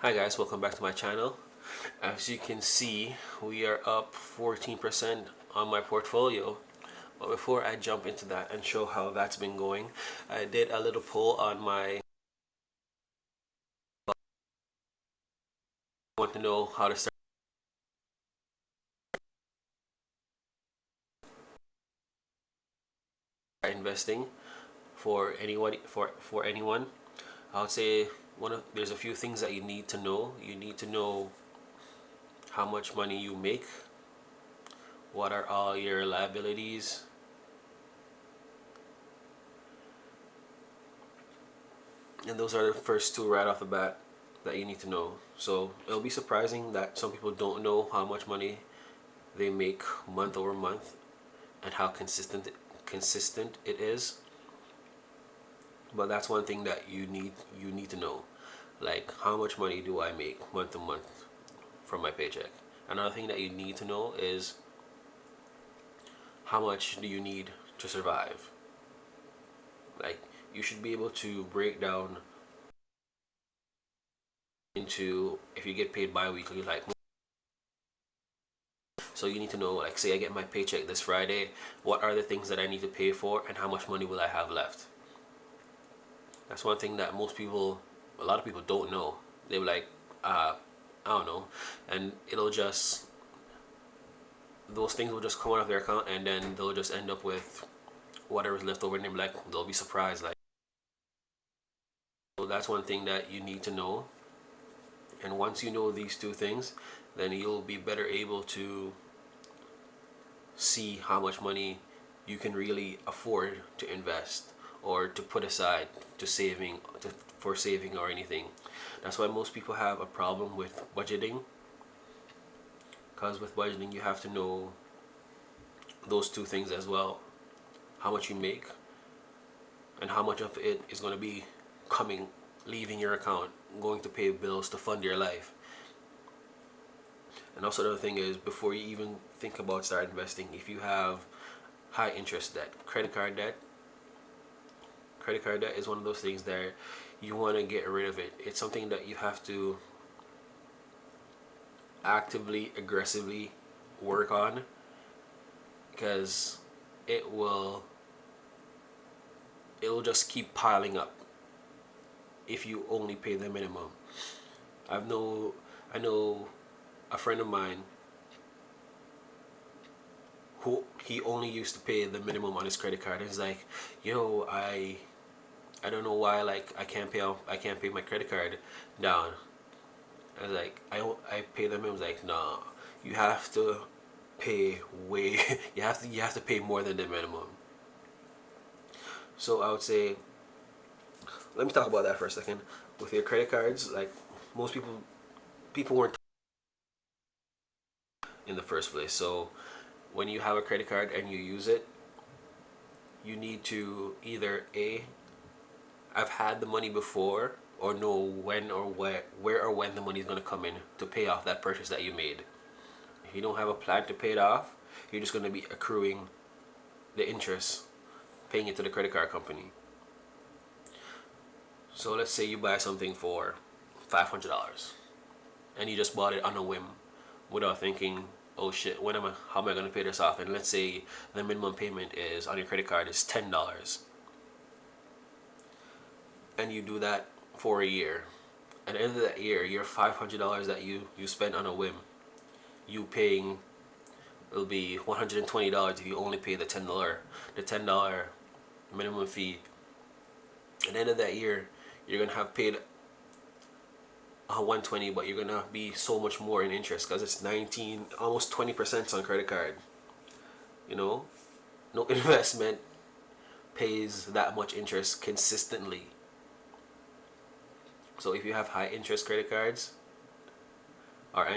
Hi guys, welcome back to my channel. As you can see, we are up 14% on my portfolio. But before I jump into that and show how that's been going, I did a little poll on my want to know how to start investing for anyone. I would say there's a few things that you need to know. You need to know how much money you make, what are all your liabilities, and those are the first two right off the bat that you need to know. So it'll be surprising that some people don't know how much money they make month over month and how consistent it is. But that's one thing that you need to know, like how much money do I make month to month from my paycheck. Another thing that you need to know is how much do you need to survive. Like, you should be able to break down into, if you get paid bi-weekly, like, so you need to know, like, say I get my paycheck this Friday, what are the things that I need to pay for and how much money will I have left. That's one thing that a lot of people don't know. They're like, I don't know, and those things will just come out of their account, and then they'll just end up with whatever's left over, and they'll be surprised. Like, so that's one thing that you need to know. And once you know these two things, then you'll be better able to see how much money you can really afford to invest or to put aside for saving or anything. That's why most people have a problem with budgeting, because with budgeting you have to know those two things as well: how much you make and how much of it is going to be leaving your account, going to pay bills to fund your life. And also, the other thing is, before you even think about start investing, if you have high interest debt, credit card debt is one of those things that you want to get rid of it. It's something that you have to actively, aggressively work on, because it will just keep piling up if you only pay the minimum. I know a friend of mine who he only used to pay the minimum on his credit card. And he's like, yo, I don't know why, like, I can't pay my credit card down. I was like, I pay the minimum. I was like, nah, you have to pay way you have to pay more than the minimum. So I would say, let me talk about that for a second. With your credit cards, like, most people weren't in the first place. So when you have a credit card and you use it, you need to either I've had the money before, or know when or where or when the money is going to come in to pay off that purchase that you made. If you don't have a plan to pay it off, you're just going to be accruing the interest, paying it to the credit card company. So let's say you buy something for $500 and you just bought it on a whim without thinking, oh shit, how am I going to pay this off? And let's say the minimum payment is on your credit card is $10, and you do that for a year. At the end of that year, your $500 that you spent on a whim, you paying will be $120 if you only pay the $10 minimum fee. At the end of that year, you're gonna have paid 120, but you're gonna be so much more in interest, because it's 19, almost 20% on credit card. You know, no investment pays that much interest consistently. So if you have high interest credit cards or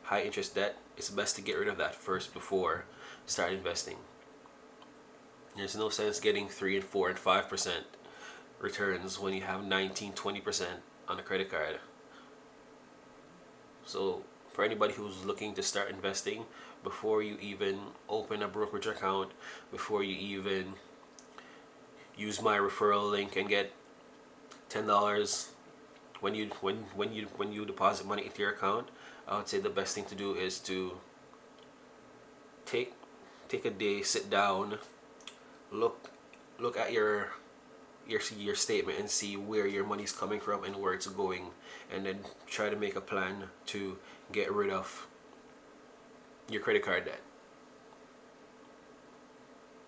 high interest debt, it's best to get rid of that first before start investing. There's no sense getting 3 and 4 and 5% returns when you have 19, 20% on a credit card. So for anybody who's looking to start investing, before you even open a brokerage account, before you even use my referral link and get $10 when you deposit money into your account, I would say the best thing to do is to take take a day, sit down, look at your statement and see where your money's coming from and where it's going, and then try to make a plan to get rid of your credit card debt.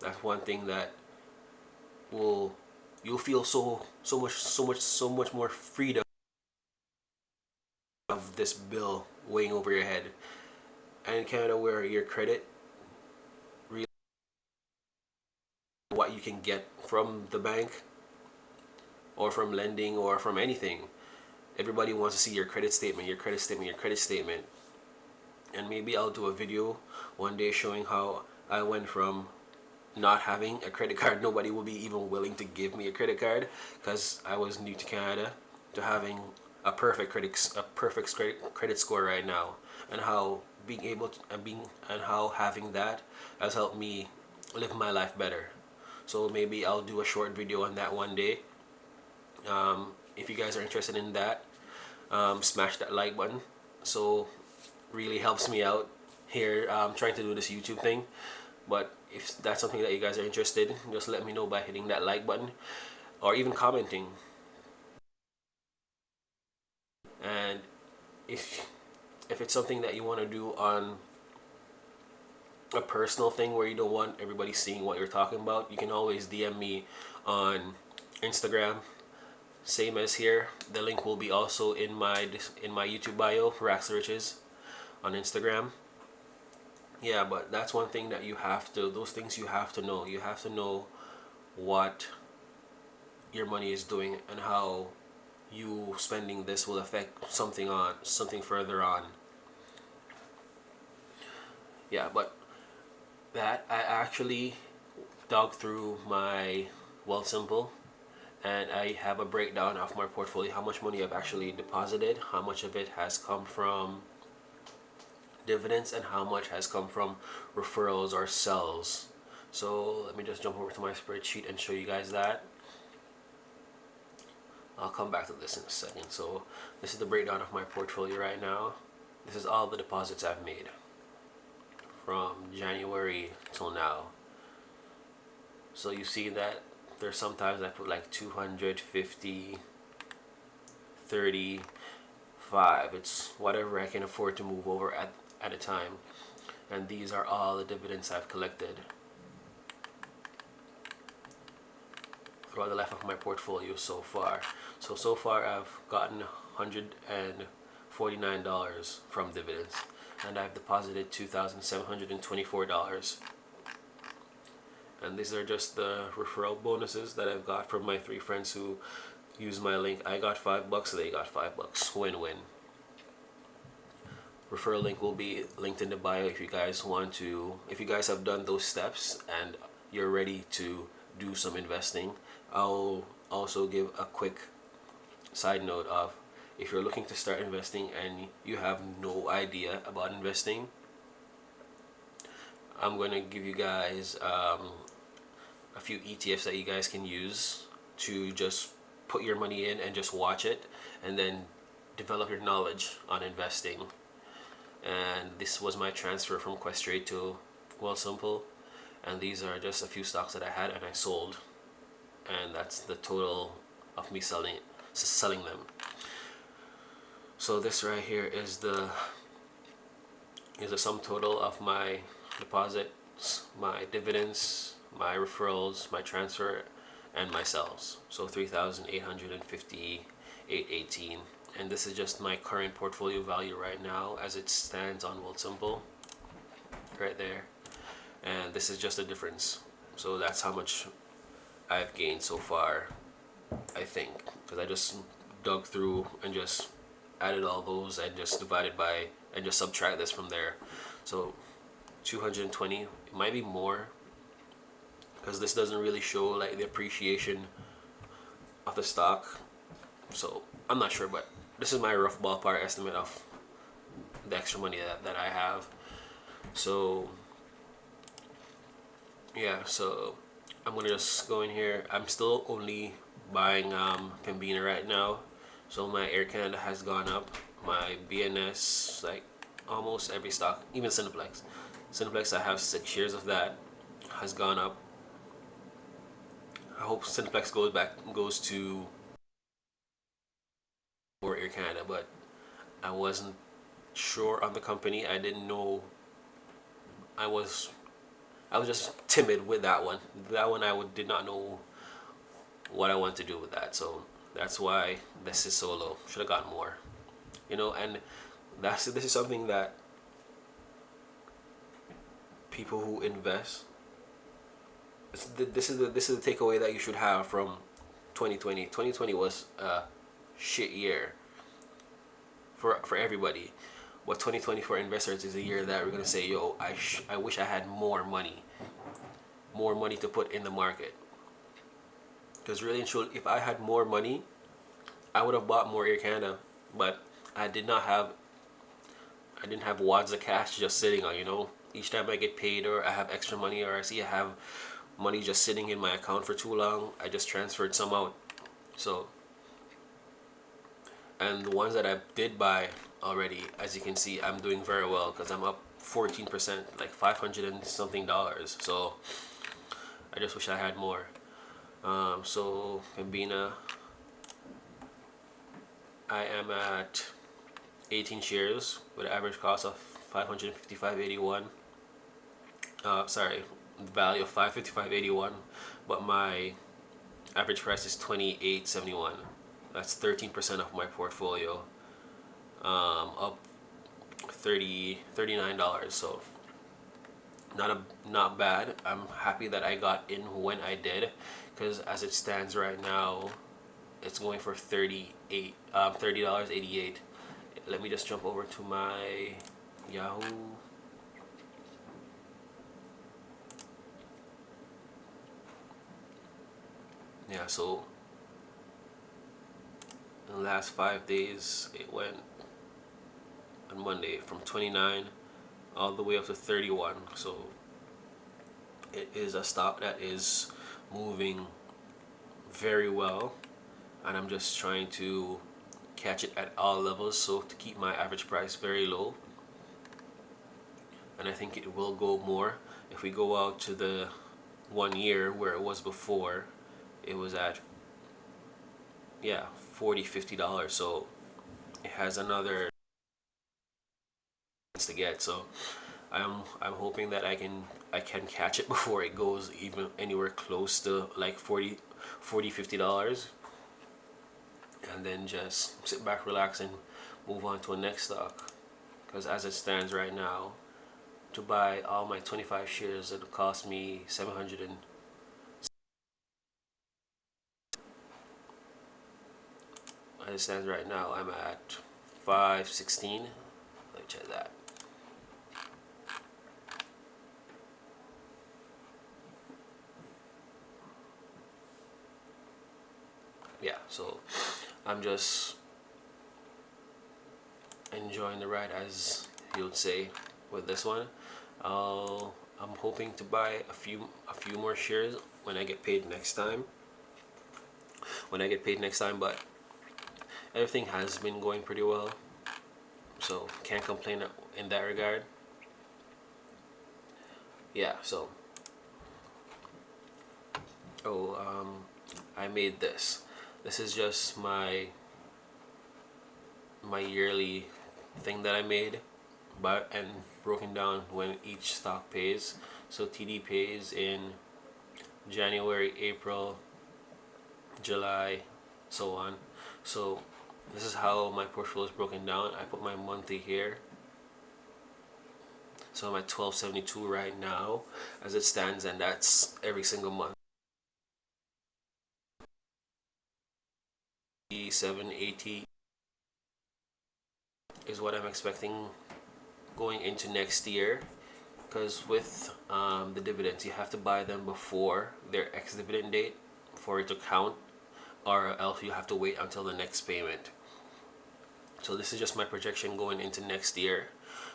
That's one thing that will you'll feel so much more freedom of this bill weighing over your head. And in Canada, where your credit, really, what you can get from the bank or from lending or from anything, everybody wants to see your credit statement, your credit statement, your credit statement. And maybe I'll do a video one day showing how I went from not having a credit card, nobody will be even willing to give me a credit card because I was new to Canada, to having a perfect credit score right now, and how being able to and how having that has helped me live my life better. So maybe I'll do a short video on that one day. If you guys are interested in that, smash that like button. So really helps me out here trying to do this YouTube thing. But if that's something that you guys are interested in, just let me know by hitting that like button or even commenting. And if it's something that you want to do on a personal thing where you don't want everybody seeing what you're talking about, you can always DM me on Instagram, same as here. The link will be also in my YouTube bio, Racks Riches on Instagram. Yeah, but that's one thing that you have to, those things you have to know. You have to know what your money is doing and how you spending this will affect something further on. Yeah, but that I actually dug through my Wealthsimple, and I have a breakdown of my portfolio, how much money I've actually deposited, how much of it has come from dividends, and how much has come from referrals or sells. So let me just jump over to my spreadsheet and show you guys that. I'll come back to this in a second. So this is the breakdown of my portfolio right now. This is all the deposits I've made from January till now. So you see that there's sometimes I put like 250, 35. It's whatever I can afford to move over at a time. And these are all the dividends I've collected throughout the life of my portfolio so far. So far I've gotten $149 from dividends, and I've deposited $2,724. And these are just the referral bonuses that I've got from my 3 friends who use my link. I got $5, they got $5. Win-win. Referral link will be linked in the bio if you guys want to. If you guys have done those steps and you're ready to do some investing. I'll also give a quick side note of, if you're looking to start investing and you have no idea about investing, I'm going to give you guys a few ETFs that you guys can use to just put your money in and just watch it, and then develop your knowledge on investing. And this was my transfer from Questrade to Wealthsimple, and these are just a few stocks that I had and I sold, and that's the total of me selling them. So this right here is the sum total of my deposits, my dividends, my referrals, my transfer, and my sales. So 3,858.18, and this is just my current portfolio value right now as it stands on Wealthsimple, right there. And this is just the difference. So that's how much I've gained so far, I think, because I just dug through and just added all those and just divided by and just subtract this from there. So 220, it might be more, because this doesn't really show like the appreciation of the stock, so I'm not sure, but this is my rough ballpark estimate of the extra money that I have. So yeah, so I'm gonna just go in here. I'm still only buying Pembina right now, So my Air Canada has gone up. My BNS, like almost every stock, even Cineplex. Cineplex, I have 6 shares of that, has gone up. I hope Cineplex goes to or Air Canada, but I wasn't sure on the company. I didn't know. I was I was just timid with that one. That one did not know what I want to do with that. So that's why this is so low. Should have gotten more. And this is something that people who invest. This is the takeaway that you should have from 2020. 2020 was a shit year for everybody. But 2020 for investors is a year that we're gonna say, yo, I wish I had more money to put in the market. Because really and truly, if I had more money, I would have bought more Air Canada. But I did not have I didn't have wads of cash just sitting on. Each time I get paid or I have extra money or I see I have money just sitting in my account for too long, I just transferred some out. So, and the ones that I did buy already, as you can see, I'm doing very well because I'm up 14%, like 500 and something dollars. So I just wish I had more. So Pembina, I am at 18 shares with an average cost of 555.81. Sorry, value of 555.81, but my average price is 28.71. That's 13% of my portfolio, up $39. So not bad. I'm happy that I got in when I did, because as it stands right now, it's going for $30.88. Let me just jump over to my Yahoo. Yeah, so in the last 5 days, it went on Monday from 29 all the way up to 31. So it is a stock that is moving very well, and I'm just trying to catch it at all levels, so to keep my average price very low. And I think it will go more. If we go out to the 1 year where it was before, it was at $40-$50. So it has another to get. So I'm hoping that I can catch it before it goes even anywhere close to like $40-$50, and then just sit back, relax, and move on to a next stock. Because as it stands right now, to buy all my 25 shares, it'll cost me 700 and as it stands right now, I'm at 516. Let me check that. Yeah, so I'm just enjoying the ride, as you would say, with this one. I'm hoping to buy a few more shares when I get paid next time. But everything has been going pretty well, so can't complain in that regard. Yeah, so I made this. This is just my yearly thing that I made, but and broken down when each stock pays. So TD pays in January, April, July, so on. So this is how my portfolio is broken down. I put my monthly here. So I'm at 1272 right now as it stands, and that's every single month. 780 is what I'm expecting going into next year, because with the dividends, you have to buy them before their ex-dividend date for it to count, or else you have to wait until the next payment. So this is just my projection going into next year,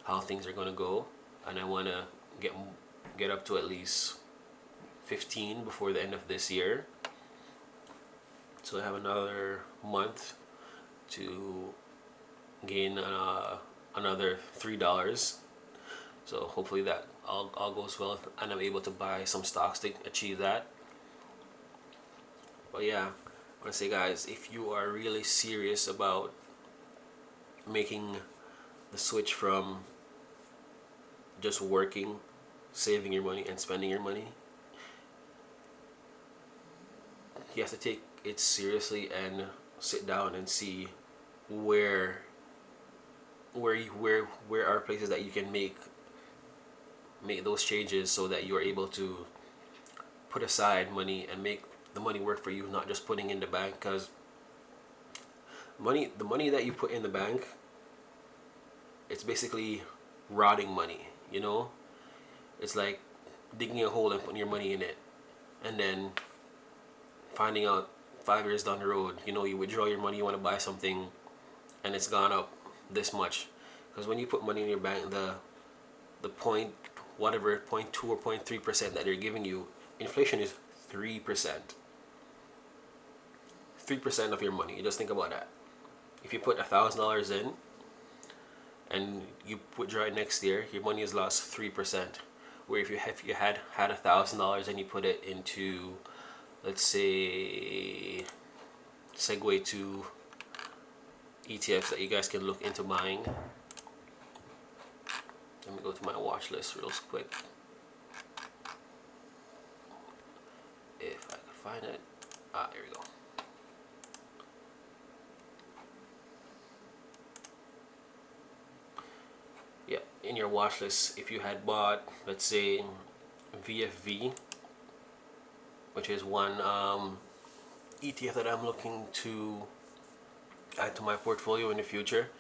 how things are going to go, and I want to get up to at least 15 before the end of this year. So I have another month to gain another $3. So hopefully that all goes well and I'm able to buy some stocks to achieve that. But yeah, I want to say, guys, if you are really serious about making the switch from just working, saving your money, and spending your money, you have to take it seriously and sit down and see where where are places that you can make those changes so that you are able to put aside money and make the money work for you, not just putting in the bank. Because the money that you put in the bank, it's basically rotting money, you know. It's like digging a hole and putting your money in it, and then finding out 5 years down the road, you know, you withdraw your money, you want to buy something, and it's gone up this much. Because when you put money in your bank, the point, whatever, 0.2 or 0.3% that they're giving you, inflation is 3%. 3% of your money. You just think about that. If you put $1,000 in and you withdraw it next year, your money has lost 3%. Where if you had $1,000 and you put it into, let's say, segue to ETFs that you guys can look into buying. Let me go to my watch list real quick. If I could find it. There we go. Yeah, in your watch list, if you had bought, let's say, VFV, which is one ETF that I'm looking to add to my portfolio in the future,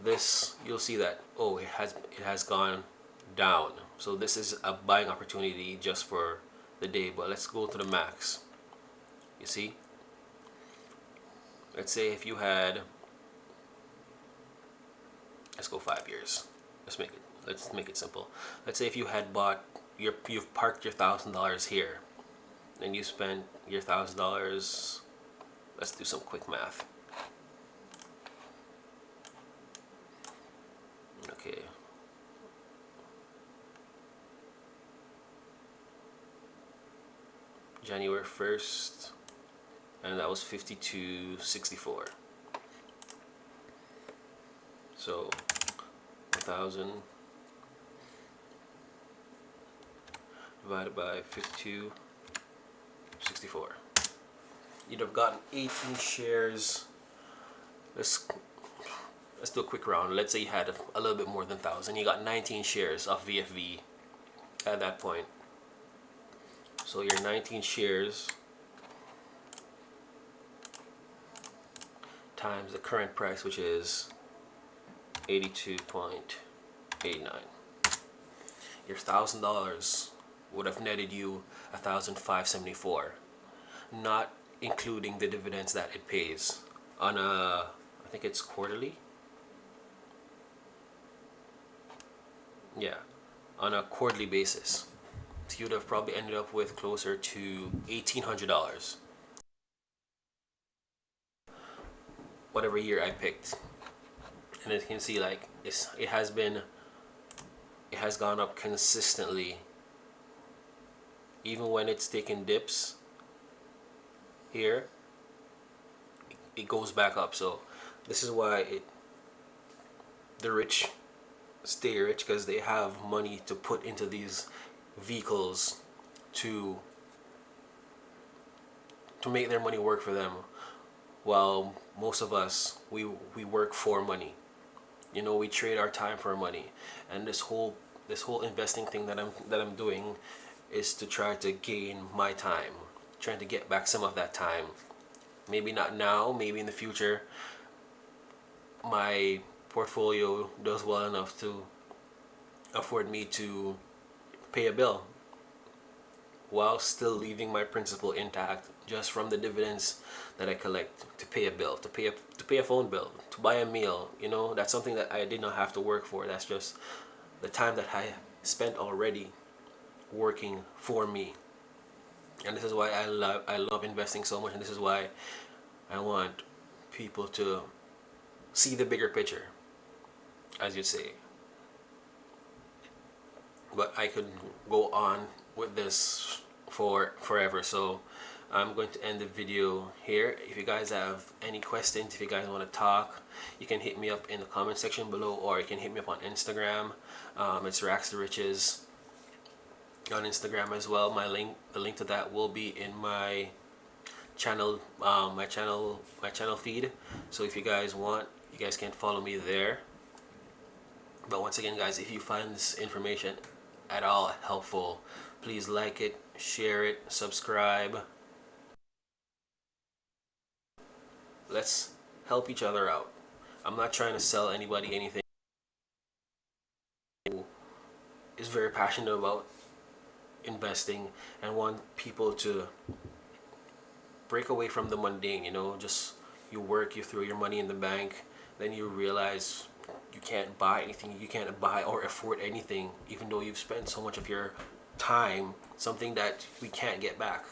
this, you'll see that, oh, it has gone down. So this is a buying opportunity just for the day. But let's go to the max. You see, let's say if you had, let's go 5 years. Let's make it simple. Let's say if you had bought you've parked your $1,000 here, and you spent your $1,000. Let's do some quick math. Okay. January 1st, and that was 52.64. So 1,000 divided by 52.64. You'd have gotten 18 shares. Let's do a quick round. Let's say you had a little bit more than 1,000. You got 19 shares of VFV at that point. So your 19 shares times the current price, which is 82.89. Your $1,000 would have netted you 1,574, not including the dividends that it pays on a, I think it's quarterly. Yeah, on a quarterly basis. So you'd have probably ended up with closer to $1,800, whatever year I picked. And as you can see, like it has gone up consistently, even when it's taking dips here, it goes back up. So this is why the rich stay rich, because they have money to put into these vehicles to make their money work for them, while most of us, we work for money. You know, we trade our time for money. And this whole investing thing that I'm doing is to try to gain my time, trying to get back some of that time. Maybe not now, maybe in the future my portfolio does well enough to afford me to pay a bill while still leaving my principal intact, just from the dividends that I collect, to pay a bill, to pay a phone bill, to buy a meal. You know, that's something that I did not have to work for. That's just the time that I spent already working for me. And this is why I love investing so much, and this is why I want people to see the bigger picture, as you say. But I could go on with this for forever, so I'm going to end the video here. If you guys have any questions, if you guys want to talk, you can hit me up in the comment section below, or you can hit me up on Instagram. It's Racks to Riches on Instagram as well. The link to that will be in my channel, my channel feed. So if you guys want, you guys can follow me there. But once again, guys, if you find this information at all helpful, please like it, share it, subscribe. Let's help each other out. I'm not trying to sell anybody anything. Who is very passionate about investing and want people to break away from the mundane. You know, just you work, you throw your money in the bank, then you realize you can't buy anything, you can't buy or afford anything, even though you've spent so much of your time, something that we can't get back.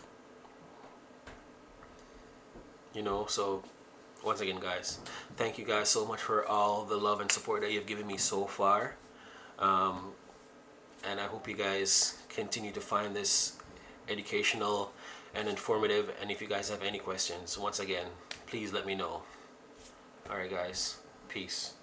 You know, so once again, guys, thank you guys so much for all the love and support that you've given me so far. And I hope you guys continue to find this educational and informative. And if you guys have any questions, once again, please let me know. Alright guys, peace.